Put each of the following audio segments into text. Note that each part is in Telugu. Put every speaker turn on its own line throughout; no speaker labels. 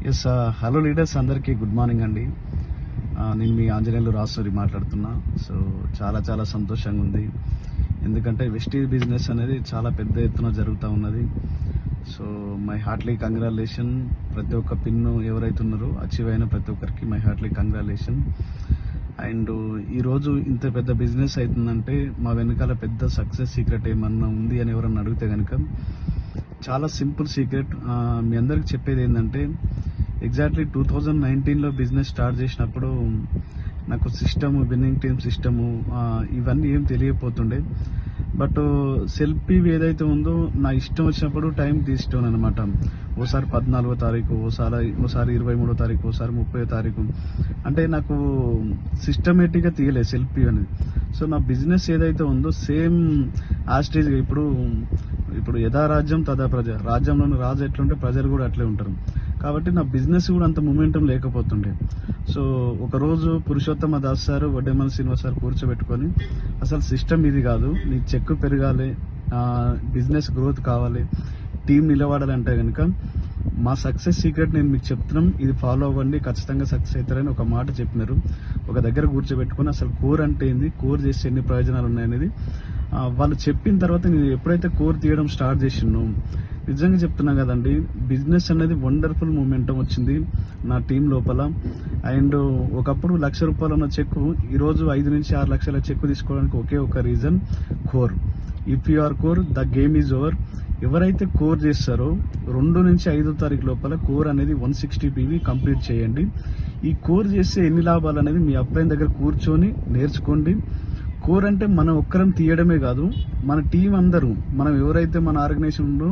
ఎస్. హలో లీడర్స్, అందరికీ గుడ్ మార్నింగ్ అండి. నేను మీ ఆంజనేయులు రాసూరి మాట్లాడుతున్నా. సో చాలా చాలా సంతోషంగా ఉంది, ఎందుకంటే వెస్టీజ్ బిజినెస్ అనేది చాలా పెద్ద ఎత్తున జరుగుతూ ఉన్నది. So my heartly congratulation. ప్రతి ఒక్క పిన్ను ఎవరైతే ఉన్నారో అచీవ్ అయిన ప్రతి ఒక్కరికి మై హార్ట్లీ కంగ్రాచులేషన్. అండ్ ఈరోజు ఇంత పెద్ద బిజినెస్ అవుతుందంటే మా వెనకాల పెద్ద సక్సెస్ సీక్రెట్ ఏమన్నా ఉంది అని ఎవరన్నా అడిగితే కనుక చాలా సింపుల్ సీక్రెట్. మీ అందరికి చెప్పేది ఏంటంటే, ఎగ్జాక్ట్లీ 2019లో బిజినెస్ స్టార్ట్ చేసినప్పుడు నాకు సిస్టము, విన్నింగ్ టీమ్ సిస్టము ఇవన్నీ ఏం తెలియకపోతుండే. బట్ సెల్ఫీ ఏదైతే ఉందో నా ఇష్టం వచ్చినప్పుడు టైం తీసుకోను అనమాట. ఓసారి 14వ తారీఖు, ఓసారి 23వ తారీఖు, ఓసారి 30వ తారీఖు. అంటే నాకు సిస్టమేటిక్గా తీయలేదు సెల్ఫీ అనేది. సో నా బిజినెస్ ఏదైతే ఉందో సేమ్ యాస్టేజ్గా ఇప్పుడు యథా రాజ్యం తదా ప్రజ, రాజ్యంలోని రాజు ఎట్లుంటే ప్రజలు కూడా అట్లే ఉంటారు. కాబట్టి నా బిజినెస్ కూడా అంత మూమెంటం లేకపోతుండే. సో ఒకరోజు పురుషోత్తమ దాస్ సార్, వడ్డేమన్ శ్రీనివాస్ సార్ కూర్చోబెట్టుకొని, అసలు సిస్టమ్ ఇది కాదు, నీ చెక్కు పెరగాలి, బిజినెస్ గ్రోత్ కావాలి, టీం నిలబడాలంటే కనుక మా సక్సెస్ సీక్రెట్ నేను మీకు చెప్తున్నాం, ఇది ఫాలో అవ్వండి, ఖచ్చితంగా సక్సెస్ అవుతారని ఒక మాట చెప్పినారు. ఒక దగ్గర కూర్చోబెట్టుకొని అసలు కోర్ అంటే ఏంది, కోర్ చేస్తే ఎన్ని ప్రయోజనాలు ఉన్నాయనేది వాళ్ళు చెప్పిన తర్వాత నేను ఎప్పుడైతే కోర్ తీయడం స్టార్ట్ చేసినో, నిజంగా చెప్తున్నా కదండి, బిజినెస్ అనేది వండర్ఫుల్ మూమెంటం వచ్చింది నా టీం లోపల. అండ్ ఒకప్పుడు ₹1,00,000 ఉన్న చెక్కు ఈరోజు 5 నుంచి 6 లక్షల చెక్కు తీసుకోవడానికి ఒకే ఒక reason, core. If you are core, the game is over. ఎవరైతే కోర్ చేస్తారో 2 నుంచి 5వ తారీఖు లోపల కోర్ అనేది 160 PV కంప్లీట్ చేయండి. ఈ కోర్ చేస్తే ఎన్ని లాభాలు అనేది మీ అప్లైన్ దగ్గర కూర్చొని నేర్చుకోండి. కోర్ అంటే మనం ఒక్కరం తీయడమే కాదు, మన టీం అందరూ, మనం ఎవరైతే మన ఆర్గనైజేషన్ ఉందో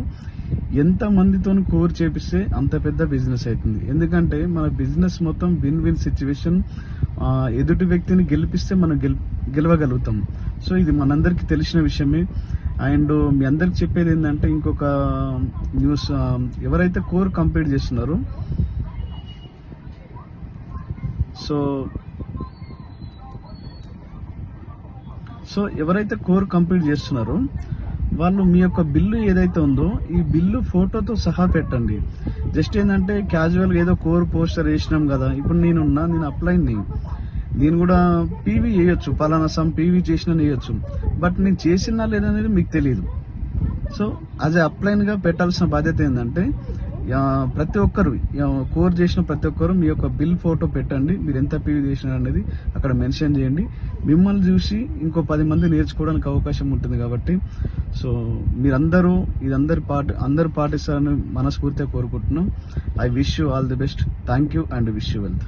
ఎంత మందితో కోర్ చేపిస్తే అంత పెద్ద బిజినెస్ అవుతుంది. ఎందుకంటే మన బిజినెస్ మొత్తం విన్ విన్ సిచ్యువేషన్. ఎదుటి వ్యక్తిని గెలిపిస్తే మనం గెలవగలుగుతాం. సో ఇది మనందరికీ తెలిసిన విషయమే. అండ్ మీ అందరికి చెప్పేది ఏంటంటే, ఇంకొక న్యూస్, ఎవరైతే కోర్ కంప్లీట్ చేస్తున్నారో, సో ఎవరైతే కోర్ కంప్లీట్ చేస్తున్నారో వాళ్ళు మీ యొక్క బిల్లు ఏదైతే ఉందో ఈ బిల్లు ఫోటోతో సహా పెట్టండి. జస్ట్ ఏంటంటే క్యాజువల్గా ఏదో కోర్ పోస్టర్ వేసినాం కదా, ఇప్పుడు నేను అప్లైన్ని, నేను కూడా పీవీ వేయొచ్చు, పలానా సమ్ పీవీ చేసినా వేయొచ్చు, బట్ నేను చేసినా లేదనేది మీకు తెలియదు. సో యాజ్ ఏ అప్లైన్గా పెట్టాల్సిన బాధ్యత ఏంటంటే, ప్రతి ఒక్కరు కోర్ చేసిన ప్రతి ఒక్కరు మీ యొక్క బిల్ ఫోటో పెట్టండి, మీరు ఎంత పీవీ చేసినారు అనేది అక్కడ మెన్షన్ చేయండి. మిమ్మల్ని చూసి ఇంకో 10 మంది నేర్చుకోవడానికి అవకాశం ఉంటుంది. కాబట్టి సో మీరందరూ అందరూ పాటిస్తారని మనస్ఫూర్తిగా కోరుకుంటున్నాం. I wish you all the best. Thank you and wish you wealth.